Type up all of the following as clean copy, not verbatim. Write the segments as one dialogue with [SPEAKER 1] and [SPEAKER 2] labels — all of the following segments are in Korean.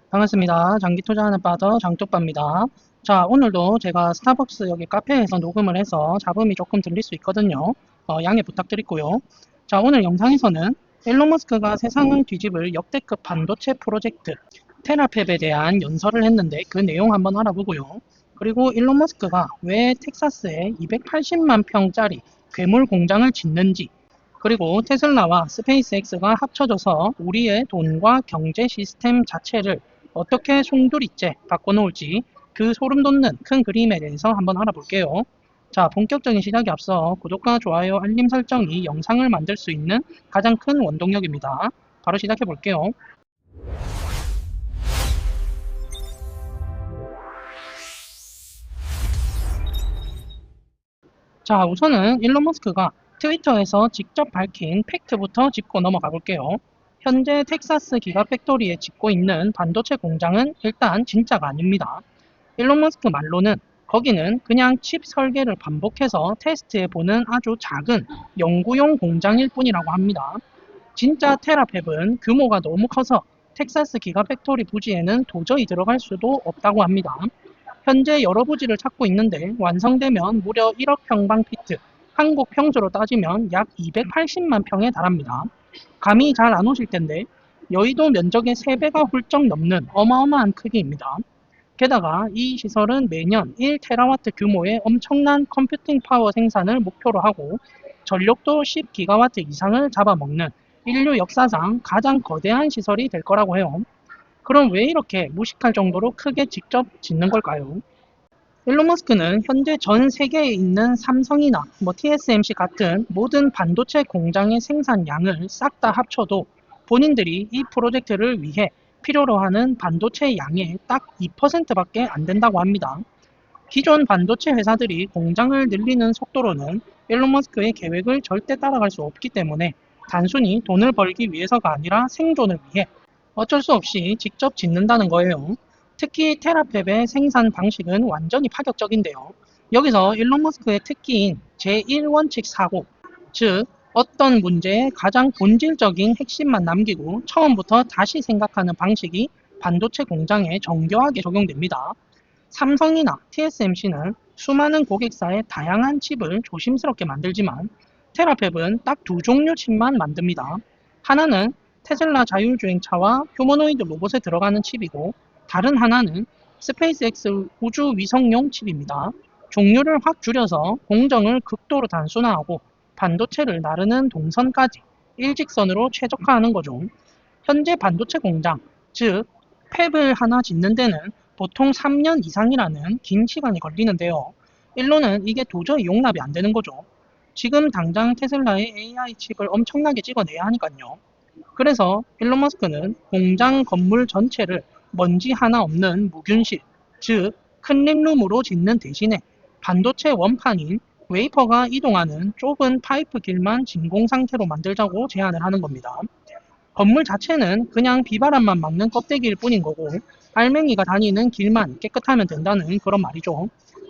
[SPEAKER 1] 반갑습니다. 장기 투자하는 빠더 장뚜빠입니다. 자, 오늘도 제가 스타벅스 여기 카페에서 녹음을 해서 잡음이 조금 들릴 수 있거든요. 양해 부탁드리고요. 자, 오늘 영상에서는 일론 머스크가 세상을 뒤집을 역대급 반도체 프로젝트 테라팹에 대한 연설을 했는데 그 내용 한번 알아보고요. 그리고 일론 머스크가 왜 텍사스에 280만 평짜리 괴물 공장을 짓는지, 그리고 테슬라와 스페이스X가 합쳐져서 우리의 돈과 경제 시스템 자체를 어떻게 송두리째 바꿔놓을지 그 소름 돋는 큰 그림에 대해서 한번 알아볼게요. 자, 본격적인 시작에 앞서 구독과 좋아요, 알림 설정이 영상을 만들 수 있는 가장 큰 원동력입니다. 바로 시작해 볼게요. 자, 우선은 일론 머스크가 트위터에서 직접 밝힌 팩트부터 짚고 넘어가 볼게요. 현재 텍사스 기가팩토리에 짓고 있는 반도체 공장은 일단 진짜가 아닙니다. 일론 머스크 말로는 거기는 그냥 칩 설계를 반복해서 테스트해보는 아주 작은 연구용 공장일 뿐이라고 합니다. 진짜 테라팹은 규모가 너무 커서 텍사스 기가팩토리 부지에는 도저히 들어갈 수도 없다고 합니다. 현재 여러 부지를 찾고 있는데 완성되면 무려 1억 평방피트, 한국 평수로 따지면 약 280만 평에 달합니다. 감이 잘 안 오실 텐데 여의도 면적의 3배가 훌쩍 넘는 어마어마한 크기입니다. 게다가 이 시설은 매년 1테라와트 규모의 엄청난 컴퓨팅 파워 생산을 목표로 하고 전력도 10기가와트 이상을 잡아먹는 인류 역사상 가장 거대한 시설이 될 거라고 해요. 그럼 왜 이렇게 무식할 정도로 크게 직접 짓는 걸까요? 일론 머스크는 현재 전 세계에 있는 삼성이나 TSMC 같은 모든 반도체 공장의 생산량을 싹 다 합쳐도 본인들이 이 프로젝트를 위해 필요로 하는 반도체 양의 딱 2%밖에 안 된다고 합니다. 기존 반도체 회사들이 공장을 늘리는 속도로는 일론 머스크의 계획을 절대 따라갈 수 없기 때문에 단순히 돈을 벌기 위해서가 아니라 생존을 위해 어쩔 수 없이 직접 짓는다는 거예요. 특히 테라팹의 생산 방식은 완전히 파격적인데요. 여기서 일론 머스크의 특기인 제1원칙 사고, 즉 어떤 문제의 가장 본질적인 핵심만 남기고 처음부터 다시 생각하는 방식이 반도체 공장에 정교하게 적용됩니다. 삼성이나 TSMC는 수많은 고객사의 다양한 칩을 조심스럽게 만들지만 테라팹은 딱 두 종류 칩만 만듭니다. 하나는 테슬라 자율주행차와 휴머노이드 로봇에 들어가는 칩이고 다른 하나는 스페이스X 우주 위성용 칩입니다. 종류를 확 줄여서 공정을 극도로 단순화하고 반도체를 나르는 동선까지 일직선으로 최적화하는 거죠. 현재 반도체 공장, 즉 팹을 하나 짓는 데는 보통 3년 이상이라는 긴 시간이 걸리는데요. 일론은 이게 도저히 용납이 안 되는 거죠. 지금 당장 테슬라의 AI 칩을 엄청나게 찍어내야 하니까요. 그래서 일론 머스크는 공장 건물 전체를 먼지 하나 없는 무균실, 즉 클린룸으로 짓는 대신에 반도체 원판인 웨이퍼가 이동하는 좁은 파이프 길만 진공 상태로 만들자고 제안을 하는 겁니다. 건물 자체는 그냥 비바람만 막는 껍데기일 뿐인 거고 알맹이가 다니는 길만 깨끗하면 된다는 그런 말이죠.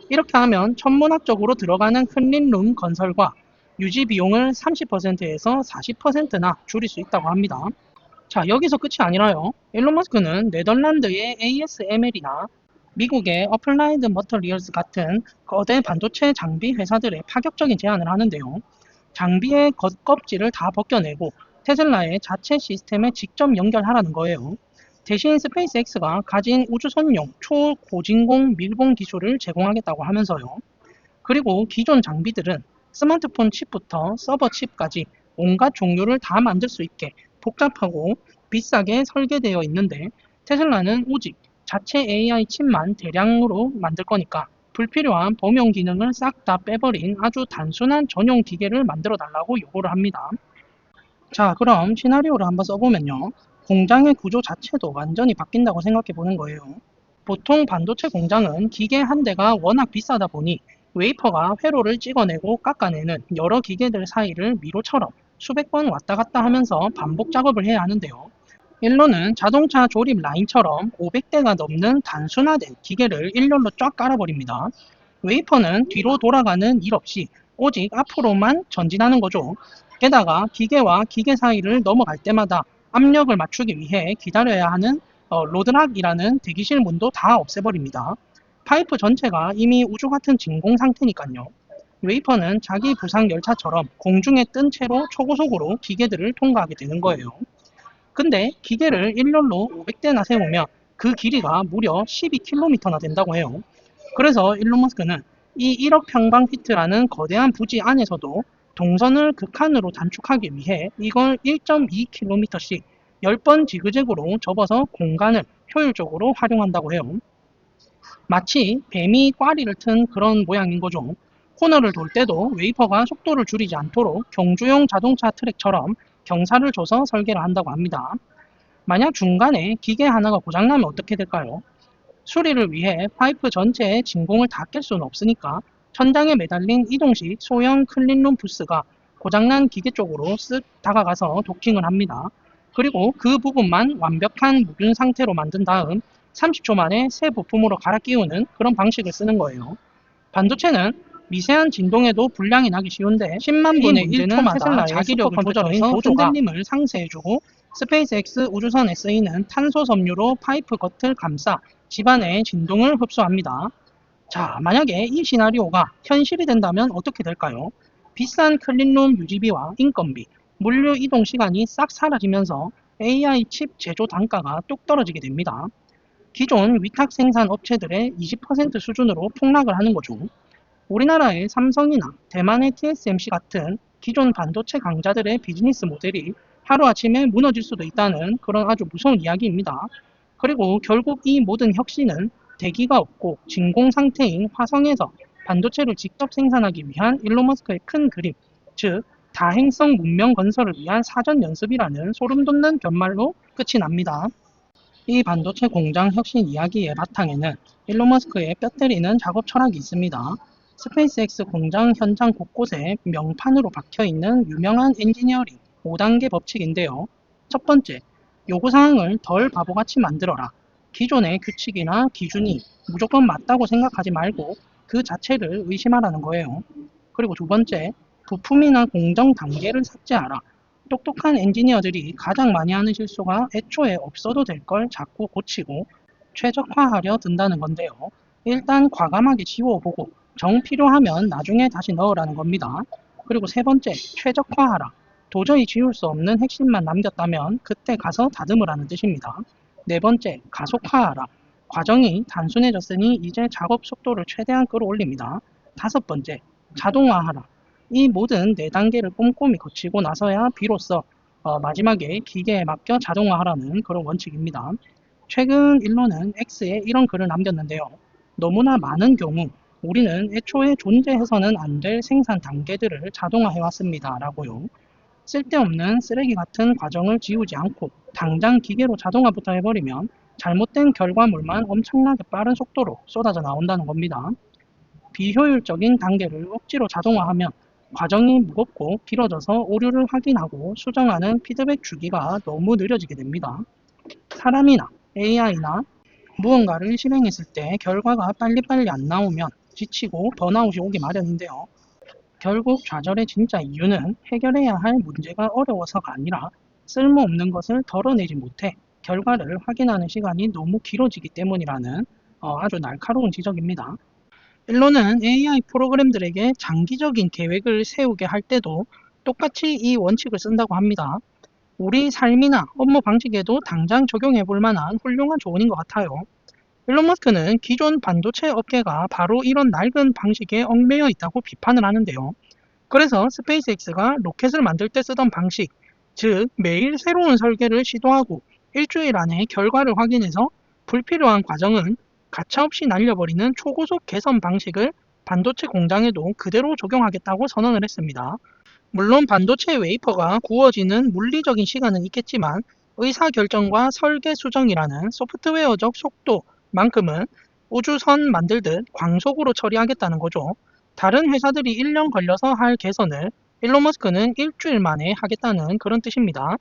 [SPEAKER 1] 이렇게 하면 천문학적으로 들어가는 클린룸 건설과 유지 비용을 30%에서 40%나 줄일 수 있다고 합니다. 자, 여기서 끝이 아니라요. 일론 머스크는 네덜란드의 ASML이나 미국의 어플라이드 머터리얼스 같은 거대 반도체 장비 회사들의 파격적인 제안을 하는데요. 장비의 겉껍질을 다 벗겨내고 테슬라의 자체 시스템에 직접 연결하라는 거예요. 대신 스페이스X가 가진 우주선용 초고진공 밀봉 기술을 제공하겠다고 하면서요. 그리고 기존 장비들은 스마트폰 칩부터 서버 칩까지 온갖 종류를 다 만들 수 있게 복잡하고 비싸게 설계되어 있는데 테슬라는 오직 자체 AI 칩만 대량으로 만들 거니까 불필요한 범용 기능을 싹 다 빼버린 아주 단순한 전용 기계를 만들어 달라고 요구를 합니다. 자, 그럼 시나리오를 한번 써보면요. 공장의 구조 자체도 완전히 바뀐다고 생각해 보는 거예요. 보통 반도체 공장은 기계 한 대가 워낙 비싸다 보니 웨이퍼가 회로를 찍어내고 깎아내는 여러 기계들 사이를 미로처럼 수백 번 왔다 갔다 하면서 반복 작업을 해야 하는데요. 일로는 자동차 조립 라인처럼 500대가 넘는 단순화된 기계를 일렬로 쫙 깔아버립니다. 웨이퍼는 뒤로 돌아가는 일 없이 오직 앞으로만 전진하는 거죠. 게다가 기계와 기계 사이를 넘어갈 때마다 압력을 맞추기 위해 기다려야 하는 로드락이라는 대기실 문도 다 없애버립니다. 파이프 전체가 이미 우주 같은 진공 상태니까요. 웨이퍼는 자기 부상 열차처럼 공중에 뜬 채로 초고속으로 기계들을 통과하게 되는 거예요. 근데 기계를 일렬로 500대나 세우면 그 길이가 무려 12km나 된다고 해요. 그래서 일론 머스크는 이 1억 평방피트라는 거대한 부지 안에서도 동선을 극한으로 단축하기 위해 이걸 1.2km씩 10번 지그재그로 접어서 공간을 효율적으로 활용한다고 해요. 마치 뱀이 꽈리를 튼 그런 모양인 거죠. 코너를 돌 때도 웨이퍼가 속도를 줄이지 않도록 경주용 자동차 트랙처럼 경사를 줘서 설계를 한다고 합니다. 만약 중간에 기계 하나가 고장나면 어떻게 될까요? 수리를 위해 파이프 전체의 진공을 다 깰 수는 없으니까 천장에 매달린 이동식 소형 클린룸 부스가 고장난 기계 쪽으로 쓱 다가가서 도킹을 합니다. 그리고 그 부분만 완벽한 무균 상태로 만든 다음 30초 만에 새 부품으로 갈아 끼우는 그런 방식을 쓰는 거예요. 반도체는 미세한 진동에도 불량이 나기 쉬운데 10만 분의 1초마다 테슬라의 자기력을 조절해서 흔들림을 상쇄해주고 스페이스X 우주선에 쓰이는 탄소 섬유로 파이프 겉을 감싸 집안의 진동을 흡수합니다. 자, 만약에 이 시나리오가 현실이 된다면 어떻게 될까요? 비싼 클린룸 유지비와 인건비, 물류 이동 시간이 싹 사라지면서 AI 칩 제조 단가가 뚝 떨어지게 됩니다. 기존 위탁 생산 업체들의 20% 수준으로 폭락을 하는 거죠. 우리나라의 삼성이나 대만의 TSMC 같은 기존 반도체 강자들의 비즈니스 모델이 하루아침에 무너질 수도 있다는 그런 아주 무서운 이야기입니다. 그리고 결국 이 모든 혁신은 대기가 없고 진공 상태인 화성에서 반도체를 직접 생산하기 위한 일론 머스크의 큰 그림, 즉 다행성 문명 건설을 위한 사전 연습이라는 소름 돋는 결말로 끝이 납니다. 이 반도체 공장 혁신 이야기의 바탕에는 일론 머스크의 뼈 때리는 작업 철학이 있습니다. 스페이스X 공장 현장 곳곳에 명판으로 박혀 있는 유명한 엔지니어링 5단계 법칙인데요. 첫 번째, 요구사항을 덜 바보같이 만들어라. 기존의 규칙이나 기준이 무조건 맞다고 생각하지 말고 그 자체를 의심하라는 거예요. 그리고 두 번째, 부품이나 공정 단계를 삭제하라. 똑똑한 엔지니어들이 가장 많이 하는 실수가 애초에 없어도 될 걸 자꾸 고치고 최적화하려 든다는 건데요. 일단 과감하게 지워보고 정 필요하면 나중에 다시 넣으라는 겁니다. 그리고 세 번째, 최적화하라. 도저히 지울 수 없는 핵심만 남겼다면 그때 가서 다듬으라는 뜻입니다. 네 번째, 가속화하라. 과정이 단순해졌으니 이제 작업 속도를 최대한 끌어올립니다. 다섯 번째, 자동화하라. 이 모든 네 단계를 꼼꼼히 거치고 나서야 비로소 마지막에 기계에 맡겨 자동화하라는 그런 원칙입니다. 최근 일론은 X에 이런 글을 남겼는데요. 너무나 많은 경우 우리는 애초에 존재해서는 안 될 생산 단계들을 자동화해왔습니다. 라고요. 쓸데없는 쓰레기 같은 과정을 지우지 않고 당장 기계로 자동화부터 해버리면 잘못된 결과물만 엄청나게 빠른 속도로 쏟아져 나온다는 겁니다. 비효율적인 단계를 억지로 자동화하면 과정이 무겁고 길어져서 오류를 확인하고 수정하는 피드백 주기가 너무 느려지게 됩니다. 사람이나 AI나 무언가를 실행했을 때 결과가 빨리빨리 안 나오면 지치고 번아웃이 오기 마련인데요. 결국 좌절의 진짜 이유는 해결해야 할 문제가 어려워서가 아니라 쓸모없는 것을 덜어내지 못해 결과를 확인하는 시간이 너무 길어지기 때문이라는 아주 날카로운 지적입니다. 일론은 AI 프로그램들에게 장기적인 계획을 세우게 할 때도 똑같이 이 원칙을 쓴다고 합니다. 우리 삶이나 업무 방식에도 당장 적용해 볼 만한 훌륭한 조언인 것 같아요. 일론 머스크는 기존 반도체 업계가 바로 이런 낡은 방식에 얽매여 있다고 비판을 하는데요. 그래서 스페이스X가 로켓을 만들 때 쓰던 방식, 즉 매일 새로운 설계를 시도하고 일주일 안에 결과를 확인해서 불필요한 과정은 가차없이 날려버리는 초고속 개선 방식을 반도체 공장에도 그대로 적용하겠다고 선언을 했습니다. 물론 반도체 웨이퍼가 구워지는 물리적인 시간은 있겠지만 의사결정과 설계 수정이라는 소프트웨어적 속도만큼은 우주선 만들듯 광속으로 처리하겠다는 거죠. 다른 회사들이 1년 걸려서 할 개선을 일론 머스크는 일주일 만에 하겠다는 그런 뜻입니다.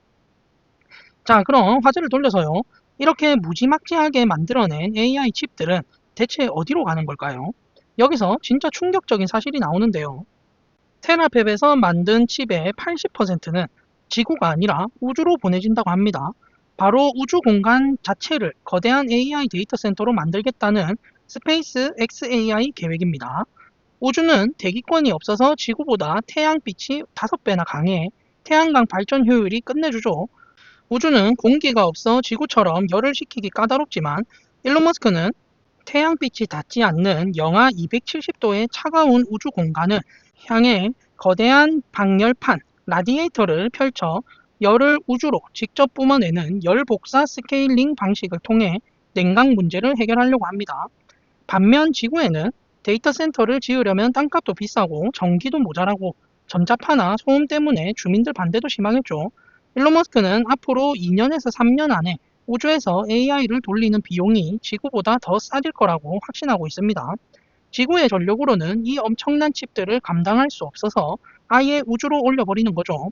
[SPEAKER 1] 자, 그럼 화제를 돌려서요. 이렇게 무지막지하게 만들어낸 AI 칩들은 대체 어디로 가는 걸까요? 여기서 진짜 충격적인 사실이 나오는데요. 테라팹에서 만든 칩의 80%는 지구가 아니라 우주로 보내진다고 합니다. 바로 우주 공간 자체를 거대한 AI 데이터 센터로 만들겠다는 스페이스 XAI 계획입니다. 우주는 대기권이 없어서 지구보다 태양빛이 5배나 강해 태양광 발전 효율이 끝내주죠. 우주는 공기가 없어 지구처럼 열을 식히기 까다롭지만 일론 머스크는 태양빛이 닿지 않는 영하 270도의 차가운 우주 공간을 향해 거대한 방열판 라디에이터를 펼쳐 열을 우주로 직접 뿜어내는 열 복사 스케일링 방식을 통해 냉각 문제를 해결하려고 합니다. 반면 지구에는 데이터 센터를 지으려면 땅값도 비싸고 전기도 모자라고 전자파나 소음 때문에 주민들 반대도 심하겠죠. 일론 머스크는 앞으로 2년에서 3년 안에 우주에서 AI를 돌리는 비용이 지구보다 더 싸질 거라고 확신하고 있습니다. 지구의 전력으로는 이 엄청난 칩들을 감당할 수 없어서 아예 우주로 올려버리는 거죠.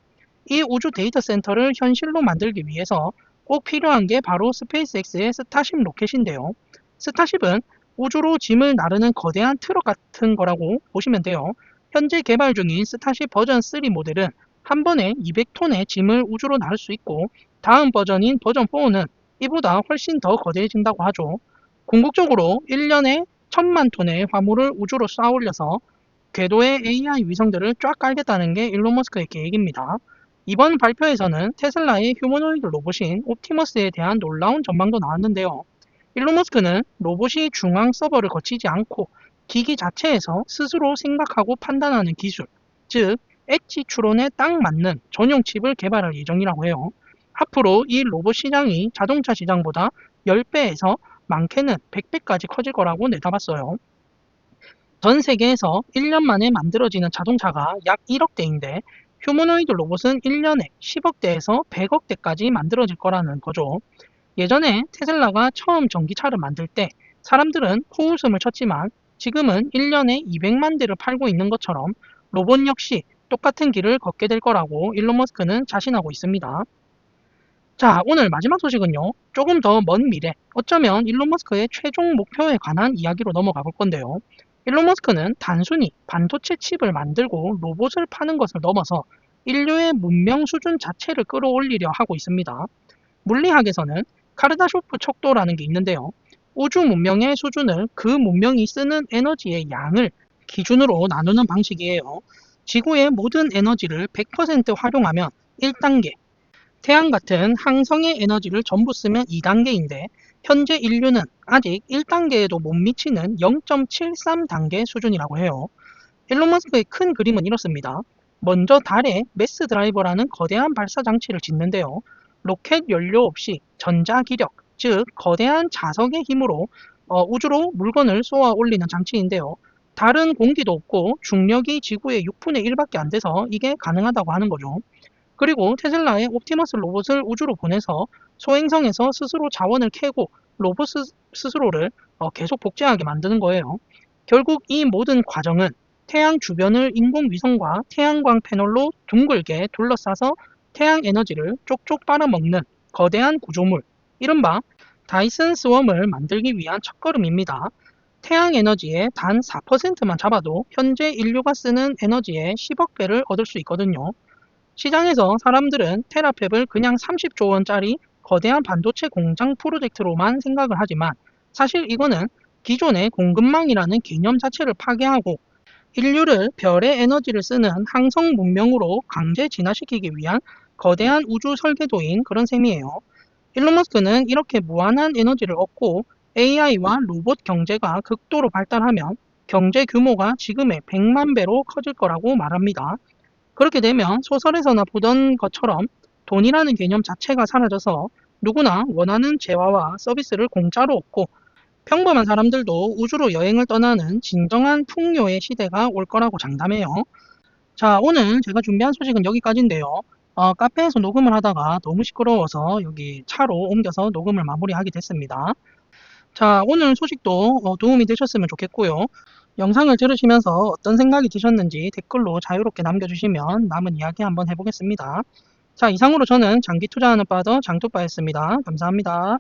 [SPEAKER 1] 이 우주 데이터 센터를 현실로 만들기 위해서 꼭 필요한 게 바로 스페이스X의 스타쉽 로켓인데요. 스타쉽은 우주로 짐을 나르는 거대한 트럭 같은 거라고 보시면 돼요. 현재 개발 중인 스타쉽 버전 3 모델은 한 번에 200톤의 짐을 우주로 나를 수 있고 다음 버전인 버전 4는 이보다 훨씬 더 거대해진다고 하죠. 궁극적으로 1년에 1000만 톤의 화물을 우주로 쌓아 올려서 궤도에 AI 위성들을 쫙 깔겠다는 게 일론 머스크의 계획입니다. 이번 발표에서는 테슬라의 휴머노이드 로봇인 옵티머스에 대한 놀라운 전망도 나왔는데요. 일론 머스크는 로봇이 중앙 서버를 거치지 않고 기기 자체에서 스스로 생각하고 판단하는 기술, 즉 엣지 추론에 딱 맞는 전용 칩을 개발할 예정이라고 해요. 앞으로 이 로봇 시장이 자동차 시장보다 10배에서 많게는 100배까지 커질 거라고 내다봤어요. 전 세계에서 1년 만에 만들어지는 자동차가 약 1억 대인데 휴머노이드 로봇은 1년에 10억 대에서 100억 대까지 만들어질 거라는 거죠. 예전에 테슬라가 처음 전기차를 만들 때 사람들은 코웃음을 쳤지만 지금은 1년에 200만 대를 팔고 있는 것처럼 로봇 역시 똑같은 길을 걷게 될 거라고 일론 머스크는 자신하고 있습니다. 자, 오늘 마지막 소식은요. 조금 더 먼 미래, 어쩌면 일론 머스크의 최종 목표에 관한 이야기로 넘어가 볼 건데요. 일론 머스크는 단순히 반도체 칩을 만들고 로봇을 파는 것을 넘어서 인류의 문명 수준 자체를 끌어올리려 하고 있습니다. 물리학에서는 카르다쇼프 척도라는 게 있는데요. 우주 문명의 수준을 그 문명이 쓰는 에너지의 양을 기준으로 나누는 방식이에요. 지구의 모든 에너지를 100% 활용하면 1단계, 태양 같은 항성의 에너지를 전부 쓰면 2단계인데 현재 인류는 아직 1단계에도 못 미치는 0.73단계 수준이라고 해요. 일론 머스크의 큰 그림은 이렇습니다. 먼저 달에 매스 드라이버라는 거대한 발사 장치를 짓는데요. 로켓 연료 없이 전자기력, 즉 거대한 자석의 힘으로 우주로 물건을 쏘아 올리는 장치인데요. 달은 공기도 없고 중력이 지구의 6분의 1밖에 안 돼서 이게 가능하다고 하는 거죠. 그리고 테슬라의 옵티머스 로봇을 우주로 보내서 소행성에서 스스로 자원을 캐고 로봇 스스로를 계속 복제하게 만드는 거예요. 결국 이 모든 과정은 태양 주변을 인공위성과 태양광 패널로 둥글게 둘러싸서 태양 에너지를 쪽쪽 빨아먹는 거대한 구조물, 이른바 다이슨 스웜을 만들기 위한 첫걸음입니다. 태양 에너지의 단 4%만 잡아도 현재 인류가 쓰는 에너지의 10억 배를 얻을 수 있거든요. 시장에서 사람들은 테라팹을 그냥 30조 원짜리 거대한 반도체 공장 프로젝트로만 생각을 하지만 사실 이거는 기존의 공급망이라는 개념 자체를 파괴하고 인류를 별의 에너지를 쓰는 항성 문명으로 강제 진화시키기 위한 거대한 우주 설계도인 그런 셈이에요. 일론 머스크는 이렇게 무한한 에너지를 얻고 AI와 로봇 경제가 극도로 발달하면 경제 규모가 지금의 100만 배로 커질 거라고 말합니다. 그렇게 되면 소설에서나 보던 것처럼 돈이라는 개념 자체가 사라져서 누구나 원하는 재화와 서비스를 공짜로 얻고 평범한 사람들도 우주로 여행을 떠나는 진정한 풍요의 시대가 올 거라고 장담해요. 자, 오늘 제가 준비한 소식은 여기까지인데요. 카페에서 녹음을 하다가 너무 시끄러워서 여기 차로 옮겨서 녹음을 마무리하게 됐습니다. 자, 오늘 소식도 도움이 되셨으면 좋겠고요. 영상을 들으시면서 어떤 생각이 드셨는지 댓글로 자유롭게 남겨주시면 남은 이야기 한번 해보겠습니다. 자, 이상으로 저는 장기 투자하는 파더 장투빠였습니다. 감사합니다.